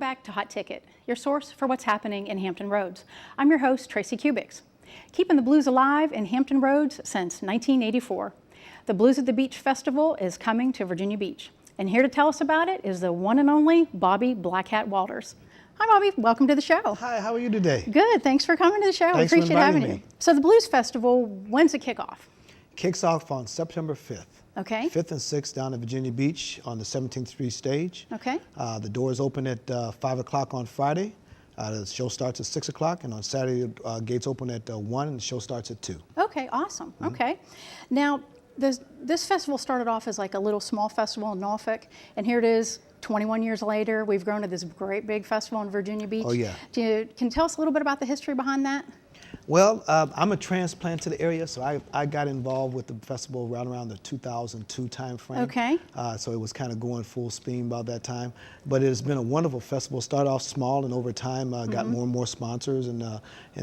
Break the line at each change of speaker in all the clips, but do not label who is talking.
Welcome back to Hot Ticket, your source for what's happening in Hampton Roads. I'm your host, Tracy Kubix. Keeping the blues alive in Hampton Roads since 1984. The Blues at the Beach Festival is coming to Virginia Beach. And here to tell us about it is the one and only Bobby Black Hat Walters. Hi, Bobby. Welcome to the show.
Hi, how are you today?
Good. Thanks for coming to the show.
Thanks
We appreciate
for
having
inviting
you.
me.
So the Blues Festival, when's it kick off?
Kicks off on September 5th.
Okay.
5th and 6th down at Virginia Beach on the 17th Street stage.
Okay.
The doors open at 5 o'clock on Friday. The show starts at 6 o'clock, and on Saturday, gates open at 1, and the show starts at 2.
Okay, awesome. Okay. Now, this festival started off as like a little small festival in Norfolk, and here it is 21 years later. We've grown to this great big festival in Virginia Beach.
Oh, yeah.
Can you tell us a little bit about the history behind that?
Well, I'm a transplant to the area, so I got involved with the festival right around the 2002 time frame.
Okay.
So it was kind of going full steam about that time. But it's been a wonderful festival. Started off small, and over time got more and more sponsors, and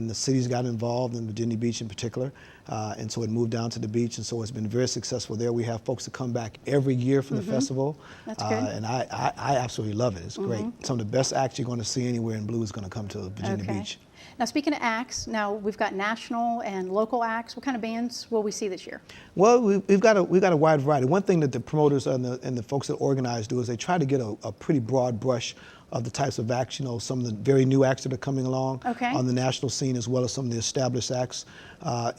the cities got involved, in Virginia Beach in particular. And so it moved down to the beach, and so it's been very successful there. We have folks that come back every year for the festival.
That's good.
And I absolutely love it. It's great. Some of the best acts you're going to see anywhere in blues is going to come to Virginia Beach.
Now, speaking of acts, now we've got national and local acts. What kind of bands will we see this year?
Well, we've got a wide variety. One thing that the promoters and the folks that organize do is they try to get a pretty broad brush of the types of acts, some of the very new acts that are coming along on the national scene, as well as some of the established acts.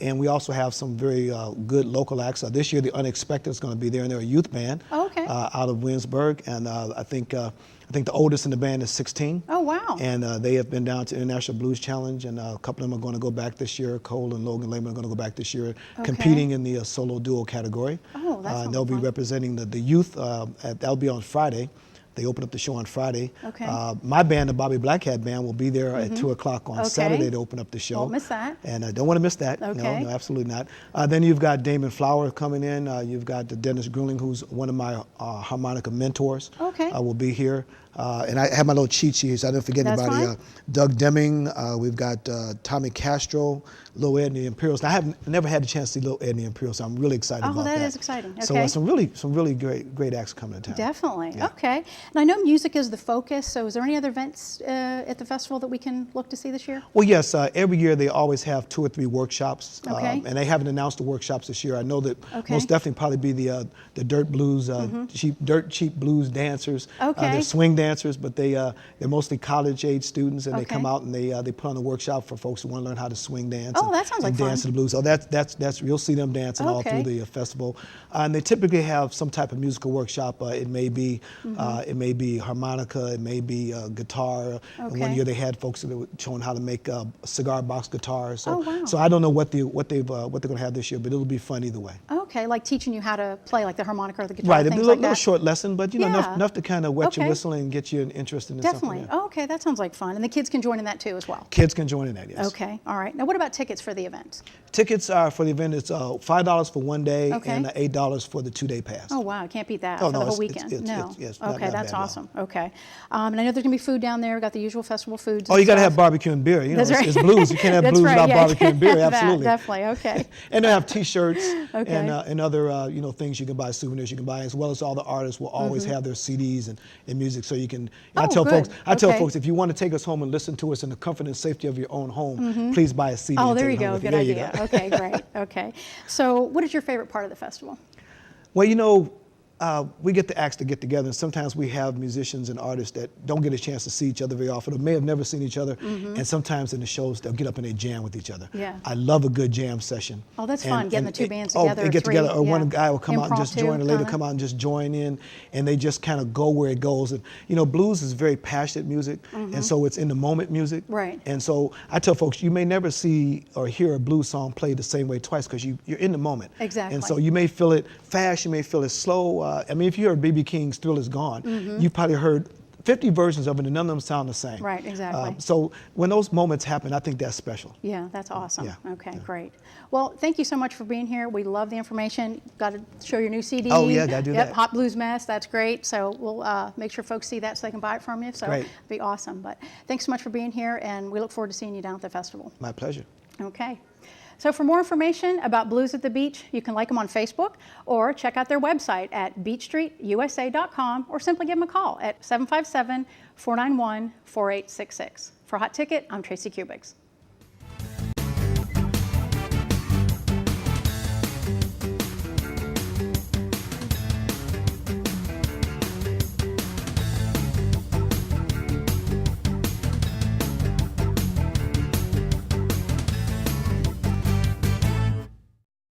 And we also have some very good local acts. This year, the Unexpected is going to be there, and they're a youth band out of Williamsburg. And I think the oldest in the band is 16.
Oh, wow.
And they have been down to International Blues Challenge, and a couple of them are going to go back this year. Cole and Logan Lehman are going to go back this year, competing in the solo duo category.
Oh, that's
and they'll be representing the youth. That'll be on Friday. They open up the show on Friday.
Okay.
My band, the Bobby Black Hat Band, will be there at 2 o'clock on Saturday to open up the show.
Won't miss that.
And I don't want to miss that.
Okay.
No, absolutely not. Then you've got Damon Flower coming in. You've got Dennis Grueling, who's one of my harmonica mentors.
Okay.
Will be here. And I have my little cheat sheet, so I didn't forget
That's
anybody.
fine.
Doug Deming. We've got Tommy Castro, Lil Ed and the Imperials. Now, I have never had the chance to see Lil Ed and the Imperials, so I'm really excited about that.
Oh, that is exciting. Okay.
So some really great acts coming to town.
Definitely.
Yeah.
Okay. And I know music is the focus, so is there any other events at the festival that we can look to see this year?
Well, yes. Every year they always have 2 or 3 workshops,
Okay.
and they haven't announced the workshops this year. I know that most definitely probably be the dirt blues, cheap blues dancers.
Okay.
They're swing dancers, but they're mostly college-age students, and they
Okay.
come out and they put on a workshop for folks who want to learn how to swing dance.
Oh, that sounds like fun.
Dance to the blues. So that's you'll see them dancing all through the festival. And they typically have some type of musical workshop. It may be harmonica, it may be guitar. And one year they had folks that were showing how to make cigar box guitars. So,
wow.
so I don't know what they're going to have this year, but it'll be fun either way.
Okay, like teaching you how to play like the harmonica or the guitar,
Right, it'll be
things
a
like
little
that.
short lesson, but enough to kind of wet your whistle and get you interested in
Definitely.
something. Yeah.
Oh, okay, that sounds like fun. And the kids can join in that too as well.
Kids can join in that, yes.
Okay, all right. Now what about tickets for the event?
Tickets for the event, it's $5 for one day
Okay.
and $8 for the 2-day pass.
Oh, wow, I can't beat that
Oh,
for
no,
the whole
it's-
weekend.
it's-
No.
it's not
Okay,
bad
that's
at all.
awesome. Okay. And I know there's going to be food down there. We've got the usual festival foods.
Oh,
and
you got to
stuff.
have barbecue and beer.
That's right.
It's blues. You can't have
That's
blues
right,
without
yeah,
barbecue and beer.
that,
Absolutely.
definitely, okay.
And they have T-shirts
Okay.
and other things you can buy, souvenirs you can buy, as well as all the artists will always have their CDs and music, so you can. I tell
good.
folks if you want to take us home and listen to us in the comfort and safety of your own home, please buy a CD.
Oh,
and
there
take
you
it home
go.
with
Good
There you
idea.
go.
Okay, great. Okay. So what is your favorite part of the festival?
Well, we get the acts to get together, and sometimes we have musicians and artists that don't get a chance to see each other very often, or may have never seen each other, and sometimes in the shows they'll get up and they jam with each other.
Yeah.
I love a good jam session.
Oh, that's fun, getting the two bands
Oh,
together,
they
or
get
three,
together, or
yeah.
one guy will come out and just
Impromptu
join, a lady
kinda.
come out and just join in, and they just kind of go where it goes. And blues is very passionate music, and so it's in the moment music.
Right.
And so I tell folks, you may never see or hear a blues song played the same way twice because you're in the moment.
Exactly.
And so you may feel it fast, you may feel it slow. If you heard B.B. King's Thrill Is Gone, you probably heard 50 versions of it and none of them sound the same.
Right, exactly.
So when those moments happen, I think that's special.
Yeah, that's awesome.
Yeah.
Okay, great. Well, thank you so much for being here. We love the information. Got to show your new CD.
Oh, yeah, gotta do that.
Hot Blues Mess, that's great. So we'll make sure folks see that so they can buy it from you. So
Great.
it'll be awesome. But thanks so much for being here, and we look forward to seeing you down at the festival.
My pleasure.
Okay. So for more information about Blues at the Beach, you can like them on Facebook or check out their website at beachstreetusa.com or simply give them a call at 757-491-4866. For Hot Ticket, I'm Tracy Kubix.